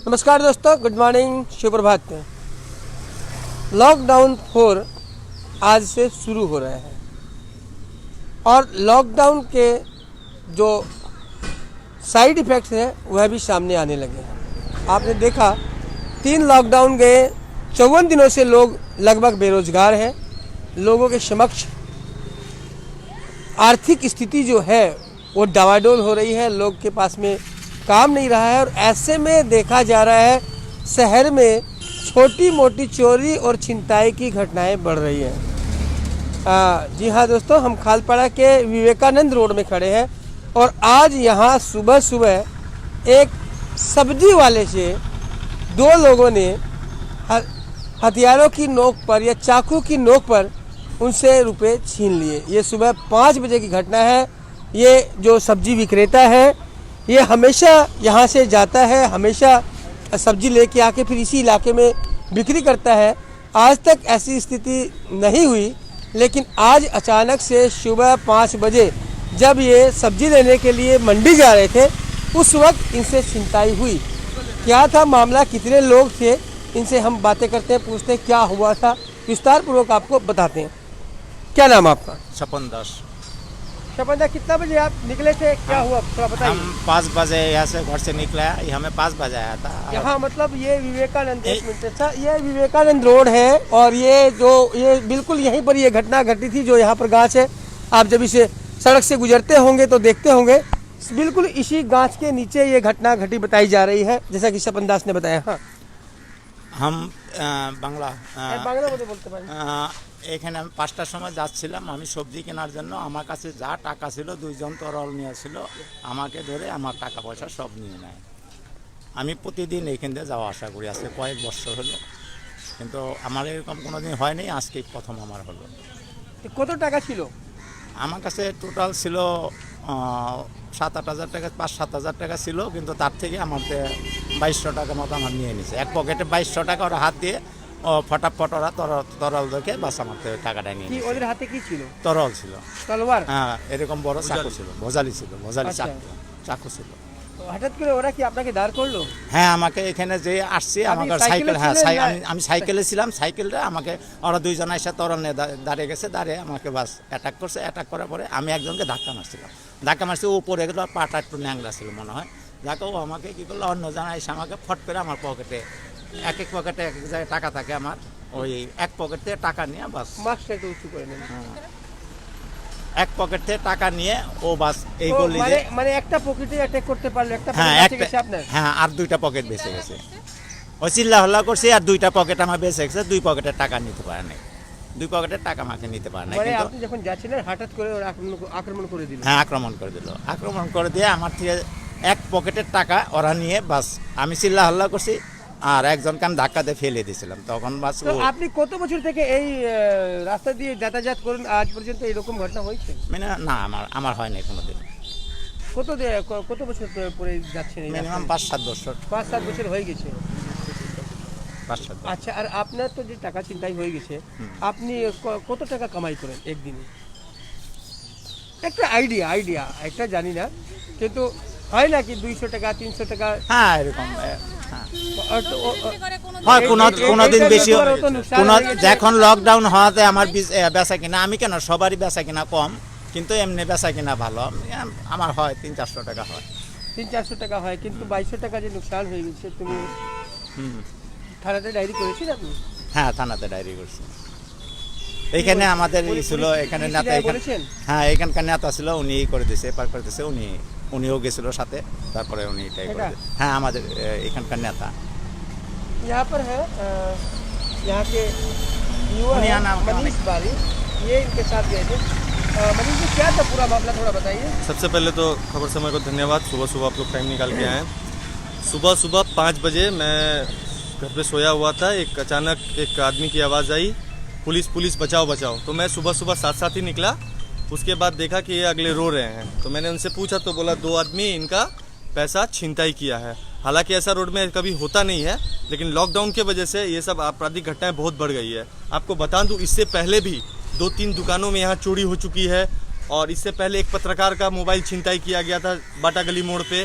नमस्कार दोस्तों, good morning, शुभ प्रभात। Lockdown 4 आज से शुरू हो रहे हैं और लॉकडाउन के जो साइड इफ़ेक्ट्स हैं वह भी सामने आने लगे हैं। आपने देखा 3 लॉकडाउन गए, 54 दिनों से लोग लगभग बेरोजगार हैं। लोगों के समक्ष आर्थिक स्थिति जो है वो डावाडोल हो रही है, लोग के पास में काम नहीं रहा है और ऐसे में देखा जा रहा है शहर में छोटी मोटी चोरी और छिनताई की घटनाएं बढ़ रही हैं। जी हाँ दोस्तों, हम खालपाड़ा के विवेकानंद रोड में खड़े हैं और आज यहाँ सुबह सुबह एक सब्जी वाले से 2 लोगों ने हथियारों की नोक पर या चाकू की नोक पर उनसे रुपए छीन लिए। ये सुबह 5 बजे की घटना है। ये जो सब्जी विक्रेता है ये हमेशा यहाँ से जाता है, हमेशा सब्जी लेके आके फिर इसी इलाके में बिक्री करता है। आज तक ऐसी स्थिति नहीं हुई, लेकिन आज अचानक से सुबह 5 बजे जब ये सब्जी लेने के लिए मंडी जा रहे थे उस वक्त इनसे छिनताई हुई। क्या था मामला, कितने लोग थे, इनसे हम बातें करते हैं, पूछते हैं क्या हुआ था, विस्तार पूर्वक आपको बताते हैं। क्या नाम आपका? छपन दास। छपन दास, कितना बजे आप निकले थे, क्या हुआ थोड़ा बताइए। हम 5 बजे यहाँ से घर से निकला, हमें 5 बजे आया था। यहाँ मतलब ये विवेकानंद, एक मिनट, अच्छा ये विवेकानंद रोड है और ये बिल्कुल यहीं पर ये घटना घटी थी। जो यहाँ पर गाछ है, आप जब इसे सड़क से गुजरते होंगे तो देखते होंगे, बिल्कुल इसी गाछ के नीचे ये घटना घटी बताई जा रही है, जैसा कि छपन दास ने बताया। हाँ, हम বাংলা মধ্যে বলতে পারি। এখানে আমি 5টার সময় যাচ্ছিলাম, আমি সবজি কেনার জন্য। আমার কাছে যা টাকা ছিল, 2 জন তরল নিয়েছিল, আমাকে ধরে আমার টাকা পয়সা সব নিয়ে নেয়। আমি প্রতিদিন এইখান দিয়ে যাওয়া আসা করি, আজকে কয়েক বছর হলো, কিন্তু আমার এরকম কোনোদিন হয়নি, আজকে প্রথম আমার হলো। কত টাকা ছিল? আমার কাছে টোটাল ছিল 7-8 হাজার টাকা, 5-7 হাজার টাকা ছিল, কিন্তু তার থেকে আমাকে 2200 টাকা মতো আমার নিয়ে নিছে। এক পকেটে 2200 টাকা ওরা হাত দিয়ে ফটাফট ওরা তরল দেখে বাস আমার থেকে টাকাটা নিয়ে নিছে। ওদের হাতে কি ছিল? তরল ছিল, তলোয়ার। হ্যাঁ, এরকম বড় চাকু ছিল, ভোজালি ছিল, ভোজালি চাকু ছিল। হঠাৎ করে ওরা কি আপনাকে দাঁড় করলো? হ্যাঁ, আমাকে এখানে যে আসছি, আমাকে সাইকেল, হ্যাঁ আমি সাইকেলে ছিলাম, সাইকেলটা আমাকে ওরা 2 জন এসে তরল নিয়ে দাঁড়িয়ে গেছে, দাঁড়িয়ে আমাকে বাস অ্যাটাক করছে। অ্যাটাক করার পরে আমি একজনকে ধাক্কা মারছিলাম, ধাক্কা মারছি, ও পড়ে গেল, পাটা একটু ন্যাংলা ছিল মনে হয়। যাকে ও আমাকে কী করলো, অন্য জন এসে আমাকে ফট করে আমার পকেটে, এক পকেটে এক জায়গায় টাকা থাকে আমার, ওই এক পকেট থেকে টাকা নিয়ে বাস মাস্কটা একটু উঁচু করে নেন। এক পকেট থেকে টাকা নিয়ে ও বাস এই গলি, মানে একটা পকেটে অ্যাটাক করতে পারলো, একটা হ্যাঁ পকেট বেঁচে গেছে আপনার? হ্যাঁ, আর 2টা পকেট বেঁচে গেছে। ও চিল্লা হল্লা করছি, আর 2টা পকেট আমার বেঁচে গেছে। 2 পকেটের টাকা নিতে পারে নাই, 2 পকেটের টাকা আমাকে নিতে পারে নাই। মানে আপনি যখন যাচ্ছিলেন হঠাৎ করে ওরা আক্রমণ করে দিল? হ্যাঁ, আক্রমণ করে দিল। আক্রমণ করে দিয়ে আমার থেকে এক পকেটের টাকা ওরা নিয়ে বাস, আমি চিল্লা হল্লা করছি আর একজনকে আমি ধাক্কা দিয়ে ফেলে দিয়েছিলাম তখন বাস। আপনি কত বছর থেকে এই রাস্তা দিয়ে যাতায়াত করেন, আজ পর্যন্ত এরকম ঘটনা হয়েছে? মানে না, আমার হয়নি কোনোদিন। কত বছর পরে যাচ্ছেন? মিনিমাম 5-7 বছর। 5-7 বছর হয়ে গেছে। 5-7 বছর। আচ্ছা, আর আপনার তো যে টাকা ছিনতাই হয়ে গেছে, আপনি কত টাকা কামাই করেন একদিনে? একটা আইডিয়া একটা জানি না, কিন্তু হয় না কি 200 টাকা 300 টাকা? হ্যাঁ, এরকম হয়, কোনোদিন বেশি। যখন লকডাউন হওয়াতে আমার বেচা কিনা, আমি কেন সবারই বেচা কিনা কম, কিন্তু এমনি বেচা কিনা ভালো, আমার হয় 300-400 টাকা হয়। 300-400 টাকা হয়, কিন্তু 2200 টাকা যে নুকসান হয়ে গেছে, তুমি থানাতে ডায়েরি করেছেন আপনি? হ্যাঁ, থানাতে ডায়েরি করছি। এইখানে আমাদের ছিল, এখানে নেতা, হ্যাঁ এখানকার নেতা ছিল, উনি করে দিয়েছে, এপার করে দিয়েছে, উনিও গেছিল সাথে, তারপরে উনি এটাই করে। হ্যাঁ, আমাদের এখানকার নেতা। यहाँ पर है, यहाँ के युवा मनीष बारी, ये इनके साथ गए थे। मनीष जी, क्या था पूरा मामला, थोड़ा बताइए। सबसे पहले तो खबर समय को धन्यवाद। सुबह आप लोग टाइम निकाल के आए। सुबह 5 बजे मैं घर पे सोया हुआ था, एक अचानक एक आदमी की आवाज़ आई, पुलिस बचाओ। तो मैं सुबह साथ ही निकला। उसके बाद देखा कि ये अगले रो रहे हैं, तो मैंने उनसे पूछा तो बोला 2 आदमी इनका पैसा छिनताई किया है। हालांकि ऐसा रोड में कभी होता नहीं है, लेकिन लॉकडाउन के वजह से ये सब आपराधिक घटनाएं बहुत बढ़ गई है। आपको बता दूं, इससे पहले भी 2-3 दुकानों में यहाँ चोरी हो चुकी है, और इससे पहले एक पत्रकार का मोबाइल छिनताई किया गया था बाटा गली मोड़ पे।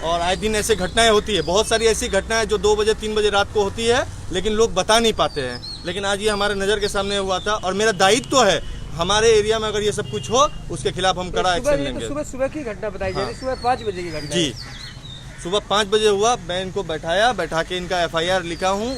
और आए दिन ऐसे घटनाएं होती है, बहुत सारी ऐसी घटनाएं जो 2 बजे 3 बजे रात को होती है, लेकिन लोग बता नहीं पाते हैं। लेकिन आज ये हमारे नज़र के सामने हुआ था और मेरा दायित्व है हमारे एरिया में अगर ये सब कुछ हो उसके खिलाफ हम कड़ा एक्शन लेंगे। सुबह की घटना बताई जा रही है, सुबह 5 बजे की घटना जी, सुबह 5 बजे हुआ। मैं इनको बैठा के इनका FIR लिखा हूँ।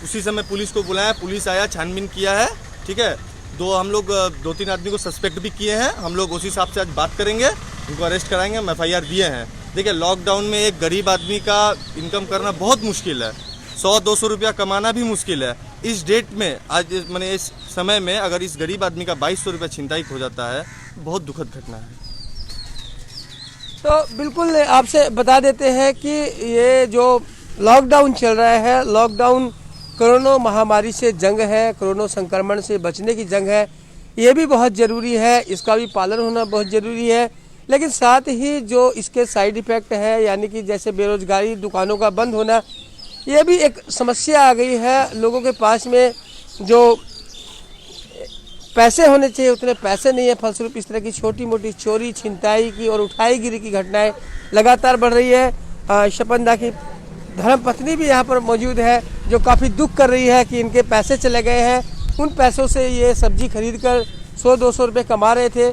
उसी समय पुलिस को बुलाया, पुलिस आया, छानबीन किया है, ठीक है। हम लोग 2-3 आदमी को सस्पेक्ट भी किए हैं। हम लोग उसी हिसाब से आज बात करेंगे, उनको अरेस्ट कराएंगे। हम FIR दिए हैं। देखिए, लॉकडाउन में एक गरीब आदमी का इनकम करना बहुत मुश्किल है, 100-200 रुपया कमाना भी मुश्किल है। इस डेट में आज मैंने इस समय में अगर इस गरीब आदमी का 2200 रुपया छिनताई हो जाता है, बहुत दुखद घटना है। तो बिल्कुल आपसे बता देते हैं कि ये जो लॉकडाउन चल रहा है, लॉकडाउन कोरोना महामारी से जंग है, कोरोना संक्रमण से बचने की जंग है। ये भी बहुत ज़रूरी है, इसका भी पालन होना बहुत ज़रूरी है। लेकिन साथ ही जो इसके साइड इफ़ेक्ट है, यानी कि जैसे बेरोजगारी, दुकानों का बंद होना, ये भी एक समस्या आ गई है। लोगों के पास में जो पैसे होने चाहिए उतने पैसे नहीं है, फलस्वरूप इस तरह की छोटी मोटी चोरी, छिनताई की और उठाईगिरी की घटनाएं लगातार बढ़ रही है। शपनदा की धर्मपत्नी भी यहाँ पर मौजूद है, जो काफ़ी दुख कर रही है कि इनके पैसे चले गए हैं। उन पैसों से ये सब्जी खरीद कर 100-200 रुपये कमा रहे थे।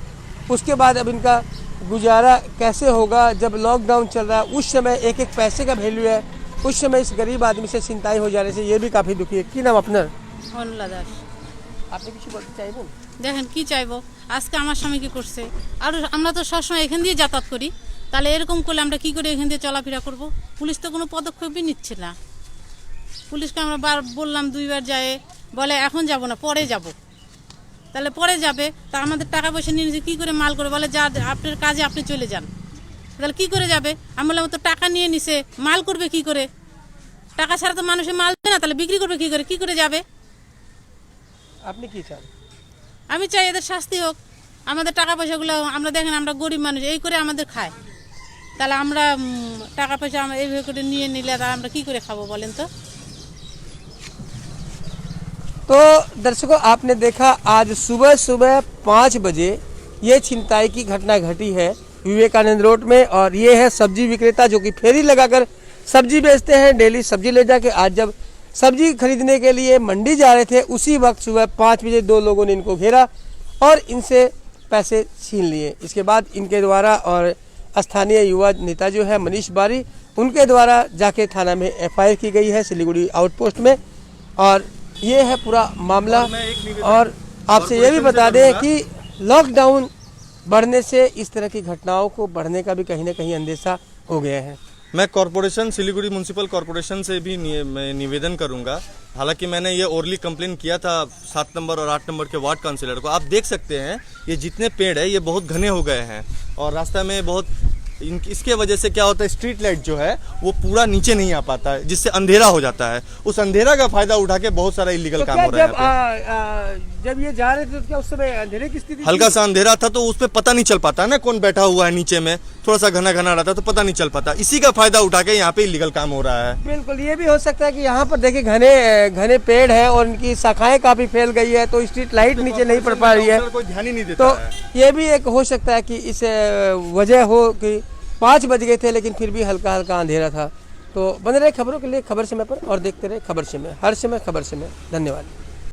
उसके बाद अब इनका गुजारा कैसे होगा जब लॉकडाउन चल रहा है? उस समय एक एक पैसे का वैल्यू है, उस समय इस गरीब आदमी से छिनताई हो जाने से ये भी काफ़ी दुखी है। की नाम আপনার? আপনি কিছু বলতে চাইবেন? দেখেন কি চাইবো, আজকে আমার স্বামী কি করছে, আর আমরা তো সবসময় এখান দিয়ে যাতায়াত করি, তাহলে এরকম করলে আমরা কি করে এখান দিয়ে চলাফেরা করব? পুলিশ তো কোনো পদক্ষেপই নিচ্ছে না। পুলিশকে আমরা বললাম 2 বার যায়, বলে এখন যাব না, পরে যাব। তাহলে পরে যাবে, তা আমাদের টাকা পয়সা নিয়ে নিচ্ছে, কী করে মাল করে বলে যা আপনার কাজে আপনি চলে যান। তাহলে কী করে যাবে? আমি বললাম তো টাকা নিয়ে নিছে, মাল করবে কি করে? টাকা ছাড়া তো মানুষে মাল দেয় না, তাহলে বিক্রি করবে কি করে যাবে? আপনি কি চান? আমি চাই এদের শাস্তি হোক। আমাদের টাকা পয়সাগুলো আমরা দেখেন, আমরা গরিব মানুষ, এই করে আমাদের খায়। তাহলে আমরা টাকা পয়সা আমরা এইভাবে করে নিয়ে নিলে আমরা কি করে খাবো বলেন তো? तो दर्शकों, आपने देखा आज सुबह सुबह 5 बजे ये छिनताई की घटना घटी है विवेकानंद रोड में। और ये है सब्जी विक्रेता जो कि फेरी लगाकर सब्जी बेचते हैं, डेली सब्जी ले जाके। आज जब सब्जी खरीदने के लिए मंडी जा रहे थे, उसी वक्त सुबह 5 बजे 2 लोगों ने इनको घेरा और इनसे पैसे छीन लिए। इसके बाद इनके द्वारा और स्थानीय युवा नेता जो है मनीष बारी, उनके द्वारा जाके थाना में FIR की गई है सिलीगुड़ी आउटपोस्ट में। और ये है पूरा मामला। और आपसे ये भी बता दें कि लॉकडाउन बढ़ने से इस तरह की घटनाओं को बढ़ने का भी कहीं ना कहीं अंदेशा हो गया है। मैं कॉरपोरेशन, सिलीगुड़ी म्यूनसिपल कॉरपोरेशन से भी मैं निवेदन करूंगा। हालांकि मैंने ये ओरली कंप्लेन किया था 7 नंबर और 8 नंबर के वार्ड काउंसिलर को। आप देख सकते हैं ये जितने पेड़ है ये बहुत घने हो गए हैं और रास्ता में बहुत इसके वजह से क्या होता है, स्ट्रीट लाइट जो है वो पूरा नीचे नहीं आ पाता है, जिससे अंधेरा हो जाता है। उस अंधेरा का फायदा उठा के बहुत सारा इलीगल काम हो रहा है। जब ये जा रहे थे तो क्या उस समय अंधेरे की स्थिति? हल्का सा अंधेरा था, तो उस पे पता नहीं चल पाता है ना कौन बैठा हुआ है नीचे में। थोड़ा सा घना घना रहता तो पता नहीं चल पाता। इसी का फायदा उठा के यहाँ पे इलीगल काम हो रहा है। बिल्कुल, ये भी हो सकता है कि यहाँ पर देखिए घने घने पेड़ है और इनकी शाखाएं काफी फैल गई है, तो स्ट्रीट लाइट नीचे नहीं पड़ पा रही है, कोई ध्यान ही नहीं देता है। तो ये भी एक हो सकता है कि इस वजह हो कि 5 बज गए थे लेकिन फिर भी हल्का हल्का अंधेरा था। तो बने रहे खबरों के लिए खबर समय पर और देखते रहे खबर समय, हर समय खबर समय। धन्यवाद।